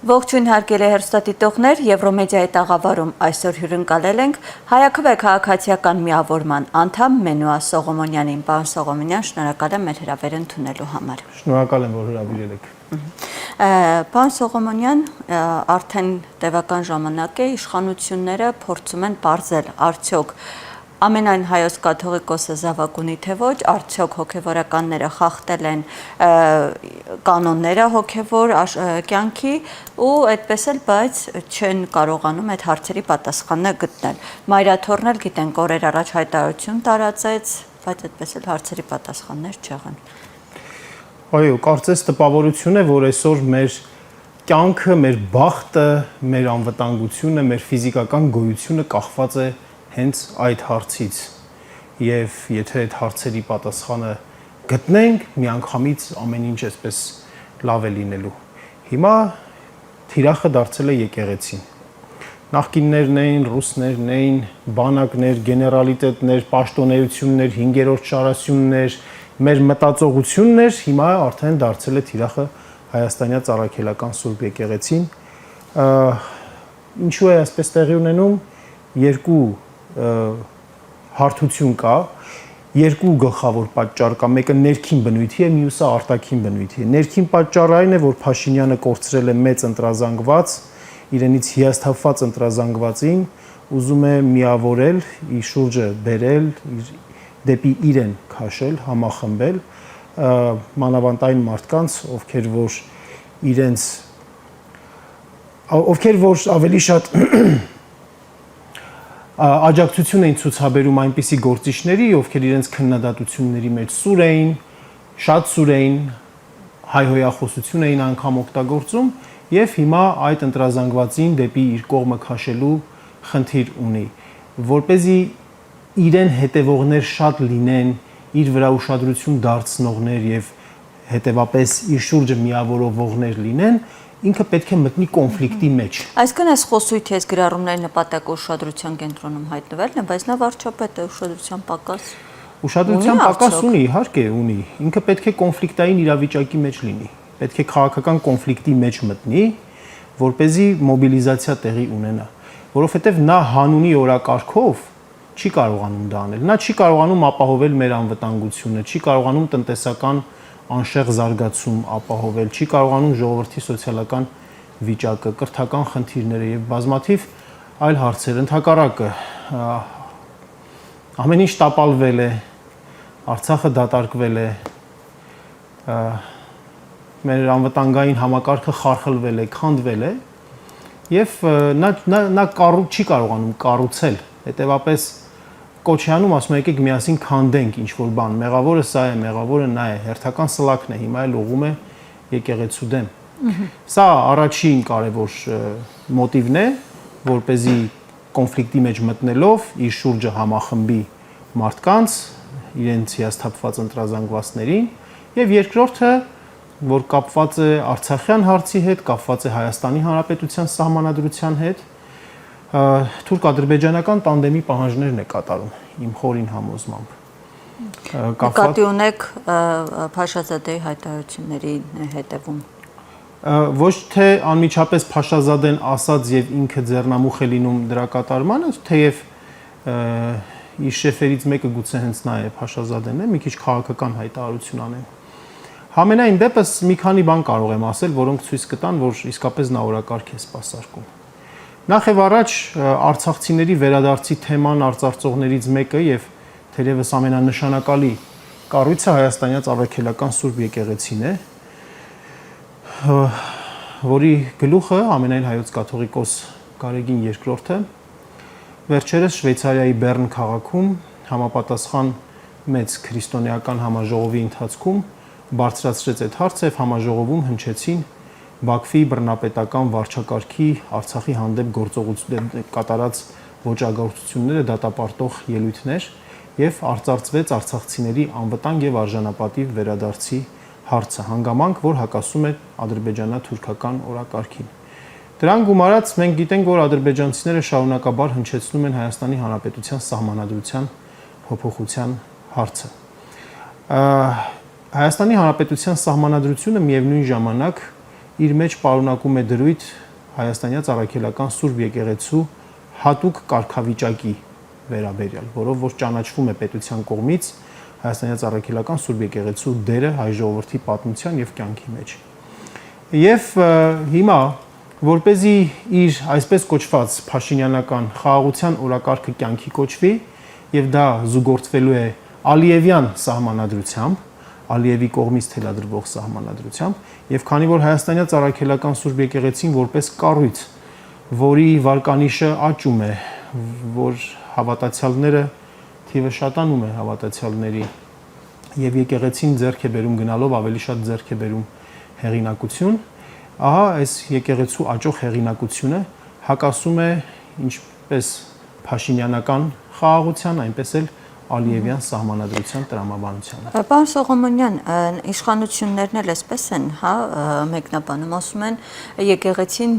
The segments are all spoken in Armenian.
Ողջույն հարգելի հեռուստադիտողներ, Եվրոմեդիայի տաղավարում այսօր հյուրընկալել ենք Հայաքվե քաղաքացիական միավորման անդամ Մենուա Սողոմոնյանին։ Պարոն Սողոմոնյան, շնորհակալ եմ մեր հրավերը ընդունելու համար։ Շնորհակալ եմ, որ հրավիրել եք։ Պարոն Սողոմոնյան, արդեն տևական ժամանակ է իշխանությունները փորձում են պարզել արդյոք ամենայն հայոց կաթողիկոսը զավակ ունի թե ոչ, արդյոք հոգևորականները խախտել են կանոնները հոգևոր կյանքի ու այդպես էլ, բայց չեն կարողանում այդ հարցերի պատասխանը գտնել։ Մայրաթորն էլ գիտենք օրեր առաջ հայտարարություն տարածեց, բայց այդպես էլ հարցերի պատասխաններ չեղան։ Այո, կարծես տպավորություն է, որ այսօր մեր կյանքը, մեր բախտը, մեր անվտանգությունը, մեր ֆիզիկական գոյությունը կախված է հենց այդ հարցից, եւ եթե այդ հարցերի պատասխանը գտնենք, միանգամից ամեն ինչ այսպես լավ է լինելու։ Հիմա թիրախը դարձել է եկեղեցին։ Նախկիններն էին, ռուսներն էին, բանակներ, գեներալիտետներ, պաշտոնեություններ, 5-րդ շարասյուններ, մեր մտածողությունն էր, հիմա արդեն դարձել է թիրախը հայաստանյա ծառայքելական Սուրբ եկեղեցին։ Ինչու է այսպես տեղի ունենում, երկու հարթություն կա, երկու գլխավոր պատճառ կա, մեկը ներքին բնույթի է, մյուսը արտաքին բնույթի է։ Ներքին պատճառը այն է, որ Փաշինյանը կորցրել է մեծ ընտրազանգված, իրենից հիասթափված ընտրազանգվածին, ուզում է միավորել, իր շուրջը բերել, դեպի իրեն քաշել, համախմբել, մանավանդ այն մարդկանց, ովքեր որ ավելի շատ աջակցություն էին ցուցաբերում այնպիսի գործիչների, ովքեր իրենց քննադատությունների մեջ սուր էին, շատ սուր էին, հայհոյախոսություն էին անգամ օգտագործում եւ հիմա այդ ընտրազանգվածին դեպի իր կողմը քաշելու խնդիր ունի, որպեսզի իրեն հետևողներ շատ լինեն, իր վրա ուշադրություն դարձնողներ եւ հետեւապես իր շուրջը միավորողներ լինեն, ինքը պետք է մտնի կոնֆլիկտի մեջ։ Այսինքն այս խոսույթի այս գրառումների նպատակը ուշադրության կենտրոնում հայտնվելն է, բայց նա վարչապետ է, ուշադրության պակաս։ Ուշադրության պակաս ունի, իհարկե ունի։ Ինքը պետք է կոնֆլիկտային իրավիճակի մեջ լինի։ Պետք է քաղաքական կոնֆլիկտի մեջ մտնի, որպեսզի մոբիլիզացիա տեղի ունենա, որովհետև նա հանունի օրակարգով չի կարողանում դա անել։ Նա չի կարողանում ապահովել մեր անվտանգությունը, չի կարողանում տնտեսական անշեղ զարգացում ապահովել, չի կարողանում ժողովրդի սոցիալական վիճակը, կրթական խնդիրները եւ բազմաթիվ այլ հարցեր։ Ընդհակառակը ամեն ինչ տապալվել է, Արցախը դատարկվել է, մեր անվտանգային համակարգը խարխլվել է, քանդվել է եւ նա չի կարողանում կառուցել, հետեւապես Կոչյանում ասում է եկեք միասին քանդենք ինչ-որ բան, մեղավորը սա է, մեղավորը նա է, հերթական սլաքն է, հիմա էլ ուղում է եկեղեցու դեմ։ Սա առաջին կարևոր մոտիվն է, որպեսզի կոնֆլիկտի մեջ մտնելով իր շուրջը համախմբի մարդկանց, իրենց հիասթափված ընտրազանգվածներին, եւ երկրորդը, որ կապված է Արցախյան հարցի հետ, կապված է Հայաստանի Հանրապետության սահմանադրության հետ, թուրք-ադրբեջանական տանդեմի պահանջներն է կատարում իմ խորին համոզմամբ։ Նկատի ունեք Փաշազադեի հայտարարությունների հետևում։ Ոչ թե անմիջապես Փաշազադեն ասած եւ ինքը ձեռնամուխ է լինում դրա կատարմանը, թեև իր շեֆերից մեկը գուցե հենց նա է, Փաշազադեն է, մի քիչ քաղաքական հայտարարություն անեն։ Համենայն դեպս մի քանի բան կարող եմ ասել, որոնք ցույց կտան, որ իսկապես նա օրակարգ է սպասարկում։ Նախ եւ առաջ արցախցիների վերադարձի թեման արծարծողներից մեկը եւ թերևս ամենանշանակալի կառույցը հայաստանյա ծառայքելական Սուրբ եկեղեցին է, որի գլուխը ամենայն հայոց կաթողիկոս Գարեգին II-ը վերջերս Շվեյցարիայի Բեռն քաղաքում համապատասխան մեծ քրիստոնեական համաժողովի ընթացքում բարձրացրեց այդ հարցը եւ համաժողովում հնչեցին Բաքվի բռնապետական վարչակարգի Արցախի հանդեպ կատարած ոճրագործությունները դատապարտող ելույթներ եւ արծարծվեց արցախցիների անվտանգ եւ արժանապատիվ վերադարձի հարցը, հանգամանք, որ հակասում է ադրբեջանա-թուրքական օրակարգին։ Դրան գումարած մենք գիտենք, որ ադրբեջանցիները շարունակաբար հնչեցնում են Հայաստանի Հանրապետության սահմանադրության փոփոխության հարցը։ Հայաստանի Հանրապետության սահմանադրությունը միևնույն ժամանակ իր մեջ պարունակում է դրույթ Հայաստանյաց Առաքելական Սուրբ Եկեղեցու հատուկ կարգավիճակի վերաբերյալ, որով որ ճանաչվում է պետության կողմից Հայաստանյաց Առաքելական Սուրբ Եկեղեցու դերը հայ ժողովրդի պատմության եւ կյանքի մեջ։ Եվ հիմա որպեսզի իր այսպես կոչված փաշինյանական խաղաղության օրակարգը կյանքի կոչվի եւ դա զուգորդվելու է Ալիևյան սահմանադրությամբ, Ալիևի կողմից թելադրվող սահմանադրությամբ եւ քանի որ Հայաստանյաց Առաքելական Սուրբ Եկեղեցին որպես կառույց, որի վարկանիշը աճում է, որ հավատացյալները թիվը շատանում է հավատացյալների եւ եկեղեցին ձեռք է բերում գնալով ավելի շատ ձեռք է բերում հեղինակություն, ահա այս եկեղեցու աճող հեղինակությունը հակասում է ինչպես փաշինյանական խաղաղության, այնպես էլ Ալիևյան սահմանադրության տրամաբանությանը։ Պարոն Սողոմոնյան, իշխանություններն էլ այսպես են, հա, մեկնաբանում, ասում են եկեղեցին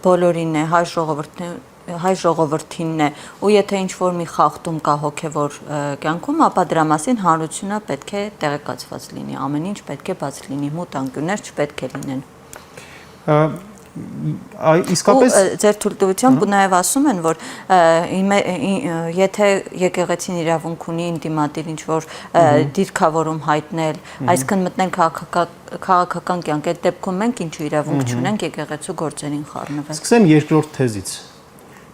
բոլորին է, հայ ժողովրդինն է, ու եթե ինչ-որ մի խախտում կա հոգևոր կյանքում, ապա դրա մասին հանրությունը պետք է տեղեկացված լինի, ամեն ինչ պետք է բաց լինի, մութ անկյուններ չպետք է լինեն։ Իսկապես ձեր թույլտվությամբ նաև ասում են, որ եթե եկեղեցին իրավունք ունի ինտիմատիվ ինչ-որ դիրքավորում հայտնել, այսինքն մտնել քաղաքական կյանք, այդ դեպքում մենք ինչու իրավունք չունենք եկեղեցու գործերին խառնվել։ Սկսեմ երկրորդ թեզից։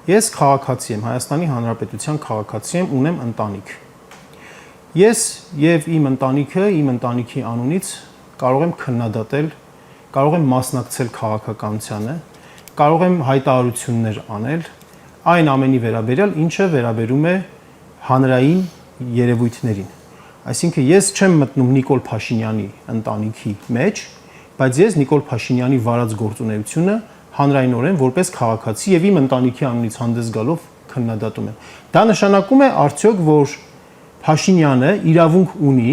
Ես քաղաքացի եմ, Հայաստանի Հանրապետության քաղաքացի եմ, ունեմ ընտանիք։ Ես եւ իմ ընտանիքը, իմ ընտանիքի անունից կարող եմ քննադատել, կարող եմ մասնակցել քաղաքականությանը, կարող եմ հայտարարություններ անել այն ամենի վերաբերյալ, ինչը վերաբերում է հանրային երևույթներին։ Այսինքն ես չեմ մտնում Նիկոլ Փաշինյանի ընտանիքի մեջ, բայց ես Նիկոլ Փաշինյանի վարած գործունեությունը հանրայնորեն որպես քաղաքացի եւ իմ ընտանիքի անունից հանդես գալով քննադատում եմ։ Դա նշանակում է արդյոք, որ Փաշինյանը իրավունք ունի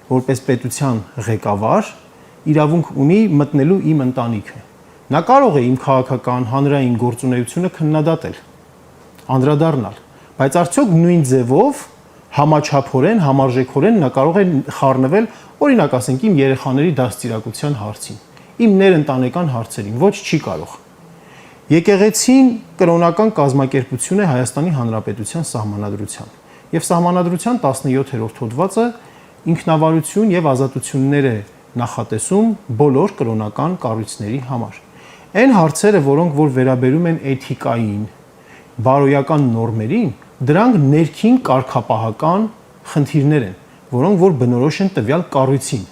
որպես պետության ղեկավար, իրավունք ունի մտնելու իմ ընտանիքը։ Նա կարող է իմ քաղաքական հանրային գործունեությունը քննադատել, անդրադառնալ, բայց արդյոք նույն ձևով համաչափորեն, համարժեքորեն նա կարող է խառնվել, օրինակ ասենք իմ երեխաների դաստիարակության հարցին, իմ ներընտանեկան հարցերին, ոչ չի կարող։ Եկեղեցին կրոնական կազմակերպություն է Հայաստանի Հանրապետության սահմանադրության եւ սահմանադրության 17-րդ հոդվածը ինքնավարություն եւ ազատություններ է նախատեսում բոլոր կրոնական կառույցների համար։ Այն հարցերը, որոնք որ վերաբերում են էթիկային, բարոյական նորմերին, դրանք ներքին կարգապահական խնդիրներ են, որոնք որ բնորոշ են տվյալ կառույցին։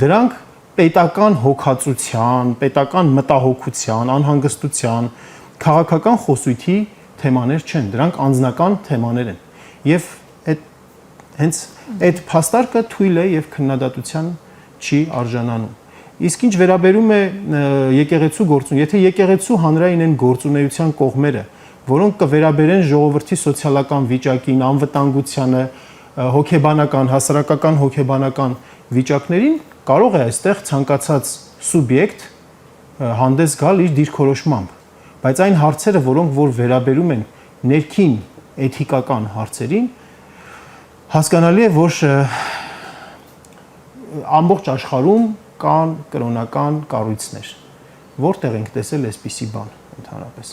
Դրանք պետական հոգացության, պետական մտահոգության, անհանգստության, քաղաքական խոսույթի թեմաներ չեն, դրանք անձնական թեմաներ են։ Եվ հենց այդ փաստարկը թույլ է եւ քննադատության չի արժանանում։ Իսկ ինչ վերաբերում է եկեղեցու գործուն, եթե եկեղեցու հանրային են գործունեության կողմերը, որոնք կվերաբերեն ժողովրդի սոցիալական վիճակին, անվտանգությանը, հոգեբանական, հասարակական հոգեբանական վիճակներին, կարող է այստեղ ցանկացած սուբյեկտ հանդես գալ իր դիրքորոշմամբ, բայց այն հարցերը, որոնք որ վերաբերում են ներքին էթիկական հարցերին, հասկանալի է, որ ամբողջ աշխարհում կան կրոնական կառույցներ, որտեղ ենք տեսել այսպիսի բան ընդհանրապես։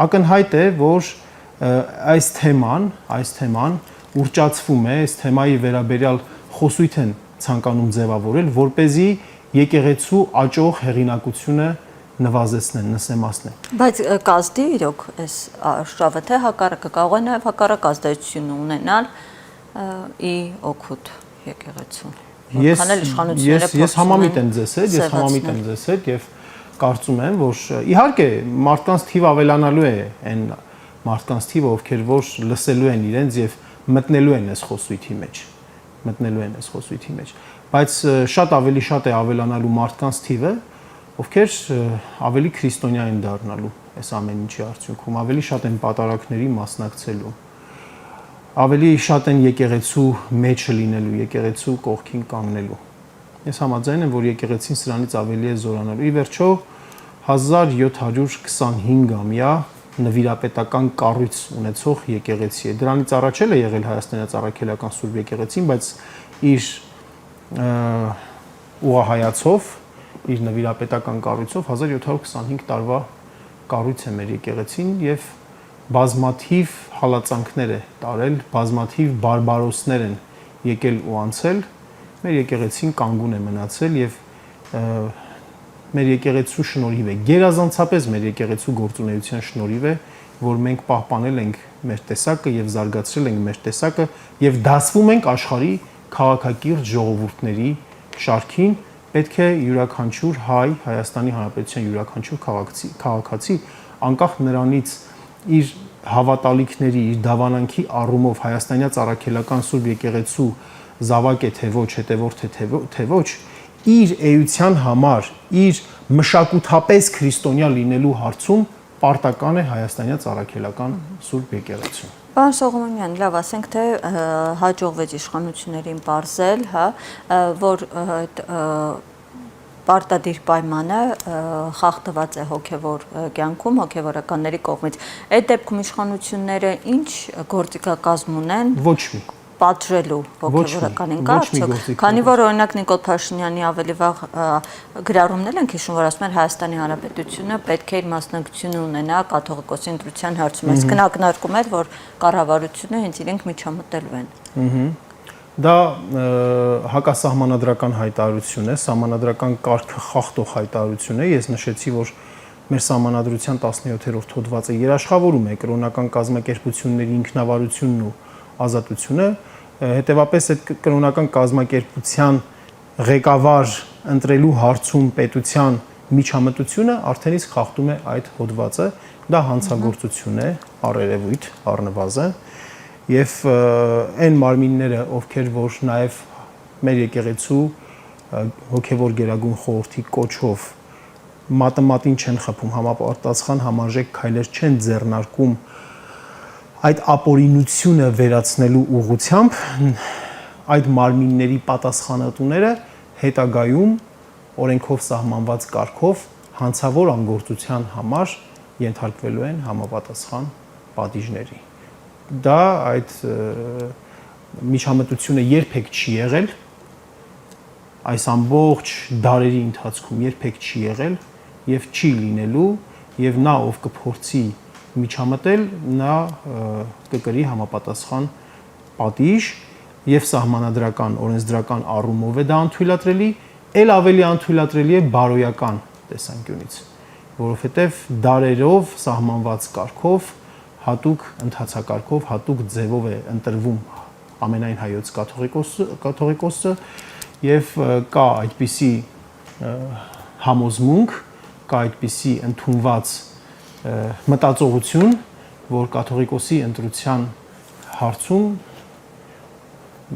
Ակնհայտ է, որ այս թեման ուռճացվում է, այս թեմայի վերաբերյալ խոսույթ են ցանկանում ձևավորել, որ เป զի եկեղեցու աճող հեղինակությունը նվազեցնեն, նսեմացնեն։ Բայց կազդի իրոք այս շավը թե հակառակը կարող է նաև հակառակ ազդեցություն ունենալ ի օգուտ եկեղեցուն։ Ես համամիտ եմ ձեզ հետ եւ կարծում եմ, որ իհարկե մարդկանց թիվ ավելանալու է այն մարդկանց թիվը, ովքեր որ լսելու են իրենց եւ մտնելու են այս խոսույթի մեջ, բայց շատ ավելի շատ է ավելանալու մարդկանց թիվը, ովքեր ավելի քրիստոնյա են դառնալու այս ամեն ինչի արդյունքում, ավելի շատ են պատարակների մասնակցելու, ավելի շատ են եկեղեցու մեջը լինելու, եկեղեցու կողքին կանգնելու։ Ես համաձայն եմ, որ եկեղեցին սրանից ավելի է զորանալու։ Ի վերջո 1725-ամյա նվիրապետական կառույց ունեցող եկեղեցի է։ Դրանից առաջ էլ է եղել Հայաստանյաց Առաքելական Սուրբ Եկեղեցին, բայց իր ուղղահայացով իր նվիրապետական կառույցով 1725 տարվա կառույց է մեր եկեղեցին եւ բազմաթիվ հալածանքներ է տարել, բազմաթիվ բարբարոսներ են եկել ու անցել, մեր եկեղեցին կանգուն է մնացել եւ մեր եկեղեցու շնորհիվ է, գերազանցապես մեր եկեղեցու գործունեության շնորհիվ է, որ մենք պահպանել ենք մեր տեսակը եւ զարգացրել ենք մեր տեսակը եւ դասվում ենք աշխարհի քաղաքակիրթ ժողովուրդների շարքին, պետք է յուրաքանչյուր հայ, Հայաստանի Հանրապետության յուրաքանչյուր քաղաքացի, անկախ նրանից իր հավատալիքների, իր դավանանքի առումով հայաստանյա ծառաքելական Սուրբ եկեղեցու զավակ է թե ոչ, հետևորդ է թե ոչ, իր էության համար, իր մշակութապես քրիստոնյա լինելու հարցում պարտական է հայաստանյա ծառաքելական Սուրբ եկեղեցու։ Պարոն Սողոմոնյան, լավ, ասենք թե հաջողվեց իշխանություններին պարզել, հա, որ պարտադիր պայմանը խախտված է հոգևոր կյանքում, հոգևորականների կողմից։ Այդ դեպքում իշխանությունները ինչ գործիքակազմ ունեն։ Ոչ մի Պատժելու հոգևորականին կա արդյոք, քանի որ օրինակ Նիկոլ Փաշինյանի ավելի վաղ գրառումներ են հիշում, որ ասում են Հայաստանի Հանրապետությունը պետք է իր մասնակցությունը ունենա կաթողիկոսի ընտրության հարցում։ Այս քննարկում էր, որ կառավարությունը հենց իրենք միջամտելու են։ Դա հակասահմանադրական հայտարարություն է, սահմանադրական կարգը խախտող հայտարարություն է։ Ես նշեցի, որ մեր սահմանադրության 17-րդ հոդվածը երաշխավորում է կրոնական կազմակերպությունների ինքնավարությունն ու ազատությունը, հետևապես այդ կրոնական կազմակերպության ղեկավար ընտրելու հարցում պետության միջամտությունը արդեն իսկ խախտում է այդ հոդվածը, դա հանցագործություն է, առերևույթ, առնվազն, եւ այն մարմինները, ովքեր որ նաեւ մեր եկեղեցու հոգևոր գերագույն խորհրդի կոչով մատին չեն խփում, համապատասխան համարժեք քայլեր չեն ձեռնարկում այդ ապօրինությունը վերացնելու ուղղությամբ, այդ մարմինների պատասխանատուները հետագայում օրենքով սահմանված կարգով հանցավոր անգործության համար ենթարկվելու են համապատասխան պատիժների։ Դա այդ միջամտությունը երբեք չի եղել, այս ամբողջ դարերի ընթացքում երբեք չի եղել եւ չի լինելու, եւ նա ով կփորձի միջամտել, նա կկրի համապատասխան պատիժ եւ սահմանադրական, օրենսդրական առումով է դա անթույլատրելի, ել ավելի անթույլատրելի է բարոյական տեսանկյունից, որովհետեւ դարերով սահմանված կարգով, հատուկ ընթացակարգով, հատուկ ձևով է ընտրվում ամենայն հայոց կաթողիկոսը եւ կա այդպիսի համոզմունք, կա այդպիսի ընդունված մտածողություն, որ կաթողիկոսի ընտրության հարցում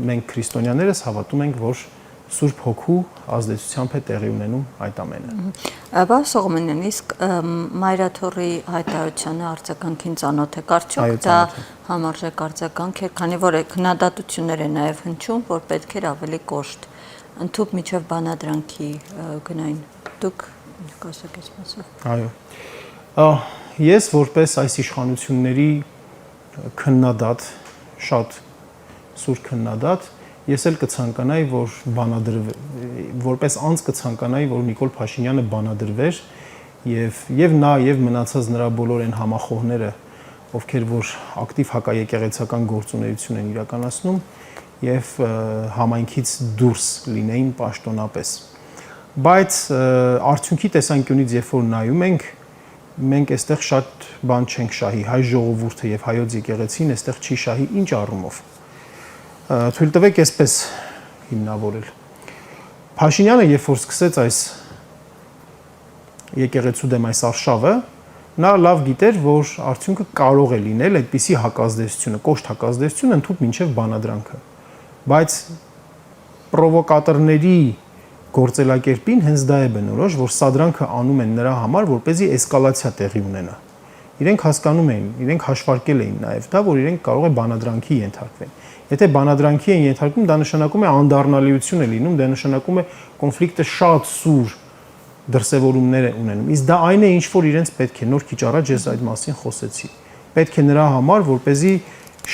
մենք քրիստոնյաներս հավատում ենք, որ Սուրբ Հոգու ազդեցությամբ է տեղի ունենում այդ ամենը։ Պարոն Սողոմոնյան, իսկ Մայրաթորի հայտարարությանը արձագանքին ծանոթ եք արդյոք, դա համարժեք արձագանք է, քանի որ քննադատություններ է նաև հնչում, որ պետք էր ավելի կոշտ ընդհանուր միջև բանադրանքի գնային։ Դուք կասեք այս մասով։ Այո։ Ես որպես այս իշխանությունների քննադատ, շատ սուր քննադատ, ես էլ կցանկանայի, որ որպես անձ կցանկանայի, որ Նիկոլ Փաշինյանը բանադրվեր եւ նա եւ մնացած նրա բոլոր այն համախոհները, ովքեր որ ակտիվ հակաեկեղեցական գործունեություն են իրականացնում եւ համայնքից դուրս լինեին պաշտոնապես։ Բայց արդյունքի տեսանկյունից երբ որ նայում ենք, մենք այստեղ շատ բան չենք շահի, հայ ժողովուրդը եւ հայոց եկեղեցին այստեղ չի շահի ինչ առումով։ Թույլ տվեք այսպես հիմնավորել։ Փաշինյանը երբ որ սկսեց այս եկեղեցու դեմ այս արշավը, նա լավ գիտեր, որ արդյունքը կարող է լինել այդպիսի հակազդեցությունը, կոշտ հակազդեցություն ընդհանուր մինչև բանադրանքը։ Բայց պրովոկատորների գործելակերպին հենց դա է բնորոշ, որ սադրանքը անում են նրա համար, որպեսզի էսկալացիա տեղի ունենա։ Իրենք հասկանում էին, իրենք հաշվարկել էին նաև դա, որ իրենք կարող է բանադրանքի ենթարկվեն։ Եթե բանադրանքի են ենթարկվում, դա նշանակում է անդառնալիություն է լինում, դա նշանակում է կոնֆլիկտը շատ սուր դրսևորումներ է ունենում։ Իսկ դա այն է, ինչ որ իրենց պետք է, նոր քիչ առաջ ես այդ մասին խոսեցի։ Պետք է նրա համար, որպեսզի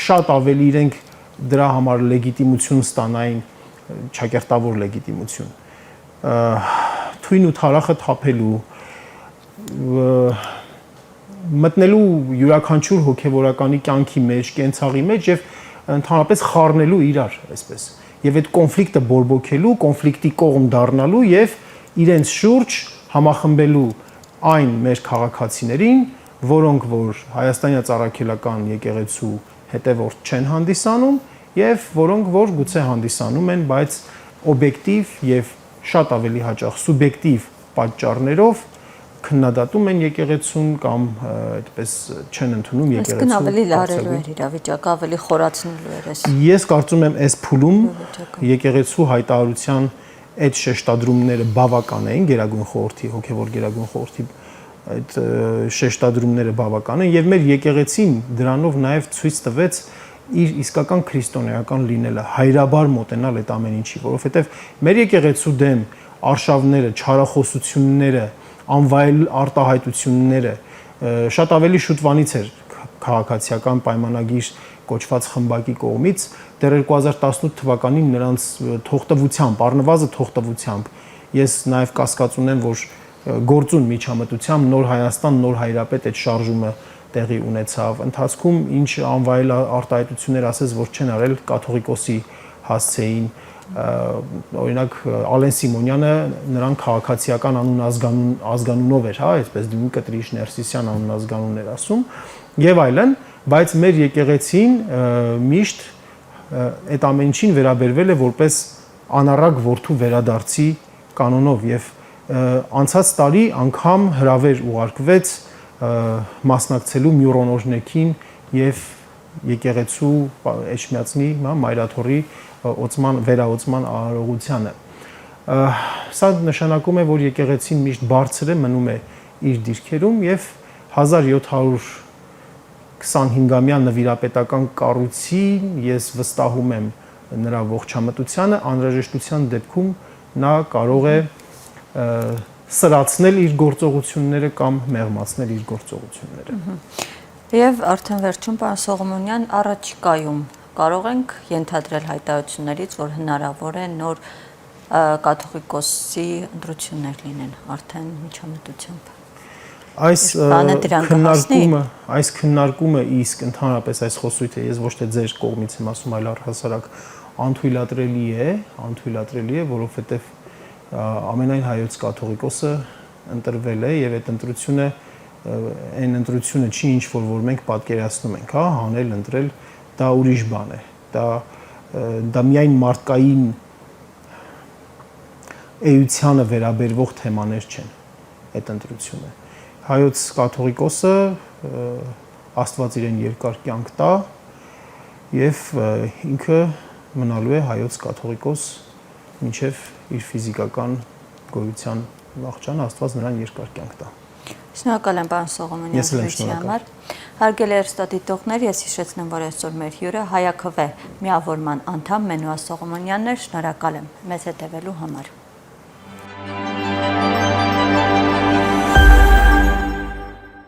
շատ ավելի իրենք դրա համար լեգիտիմություն ստանային, ճակերտավոր լեգիտիմություն։ թույն ու թարախը թափելու, մտնելու յուրաքանչյուր հոգևորականի կյանքի մեջ, կենցաղի մեջ եւ ընդհանրապես խառնելու իրար, այսպես։ Եվ այդ կոնֆլիկտը բորբոքելու, կոնֆլիկտի կողմ դառնալու եւ իրենց շուրջ համախմբելու այն մեր քաղաքացիներին, որոնք որ Հայաստանյան Ծառայքելական եկեղեցու հետևորդ չեն հանդիսանում եւ որոնք որ գուցե հանդիսանում են, բայց օբյեկտիվ եւ շատ ավելի հաճախ սուբյեկտիվ պատճառներով քննադատում են եկեղեցուն կամ այդպես չեն ընդունում եկեղեցու։ Այսինքն ավելի լարելու էր իրավիճակը, ավելի խորացնելու էր այս։ Ես կարծում եմ այս փուլում եկեղեցու հայտարարության այդ շեշտադրումները բավական են Գերագույն խորհրդի, հոգևոր Գերագույն խորհրդի այդ շեշտադրումները բավական են եւ մեր եկեղեցին դրանով նաեւ ցույց տվեց իր իսկական քրիստոնեական լինելը, հայրաբար մոտենալ այդ ամեն ինչի, որովհետեւ մեր եկեղեցու դեմ արշավները, չարախոսությունները, անվայել արտահայտությունները շատ ավելի շուտվանից էր քաղաքացիական պայմանագիր կոչված խմբակի կողմից դեռ 2018 թվականին նրանց թողտվությամբ, առնվազն թողտվությամբ ես նաև կասկած ունեմ, որ գործուն միջամտությամբ նոր Հայաստան, նոր հայրապետ այդ շարժումը տեղի ունեցավ։ Ընթացքում ինչ անվայել արտահայտություններ ասես, որ չեն արել կաթողիկոսի հասցեին, օրինակ Ալեն Սիմոնյանը նրան քաղաքացիական անուն ազգանունով էր, հա, այսպես դիմում Կտրիշ Ներսիսյան անուն ազգանուն էր ասում եւ այլն, բայց մեր եկեղեցին միշտ այդ ամեն ինչին վերաբերվել է որպես անառակ որդու վերադարձի կանոնով եւ անցած տարի անգամ հրավեր ուղարկվեց մասնակցելու Մյուրոնոժնեքին եւ եկեղեցու Էջմիածնի մայրաթորի վերաօծման արարողությանը։ Սա նշանակում է, որ եկեղեցին միշտ բարձր է մնում է իր դիրքերում եւ 1725-ամյա նվիրապետական կառույցին ես վստահում եմ նրա ողջամտությանը, անհրաժեշտության դեպքում նա կարող է սրացնել իր գործողությունները կամ մեղմացնել իր գործողությունները։ Եվ արդեն վերջում, պարոն Սողոմոնյան, առաջիկայում կարող ենք ենթադրել հայտարարություններից, որ հնարավոր է նոր կաթողիկոսի ընտրություններ լինեն արդեն միջամտությամբ։ Այս քննարկումը իսկ ընդհանրապես այս խոսույթը ես ոչ թե ձեր կողմից եմ ասում, այլ առհասարակ անթույլատրելի է, որովհետև ամենայն հայոց կաթողիկոսը ընտրվել է եւ այդ ընտրությունը այն ընտրությունը չի ինչ որ մենք պատկերացնում ենք, հա, հանել, ընտրել, դա ուրիշ բան է։ Դա միայն մարդկային էությանը վերաբերվող թեմաներ չեն այդ ընտրությունը։ Հայոց կաթողիկոսը Աստված իրեն երկար կյանք տա եւ ինքը մնալու է հայոց կաթողիկոս մինչեւ իր ֆիզիկական գոյության վաղճանը, Աստված նրան երկար կյանք տա։ Շնորհակալ եմ, պարոն Սողոմոնյան, զրույցի համար։ Հարգելի հեռուստադիտողներ, ես հիշեցնեմ, որ այսօր մեր հյուրը Հայաքվե միավորման անդամ Մենուա Սողոմոնյանն էր։ Շնորհակալ եմ մեզ հետևելու համար։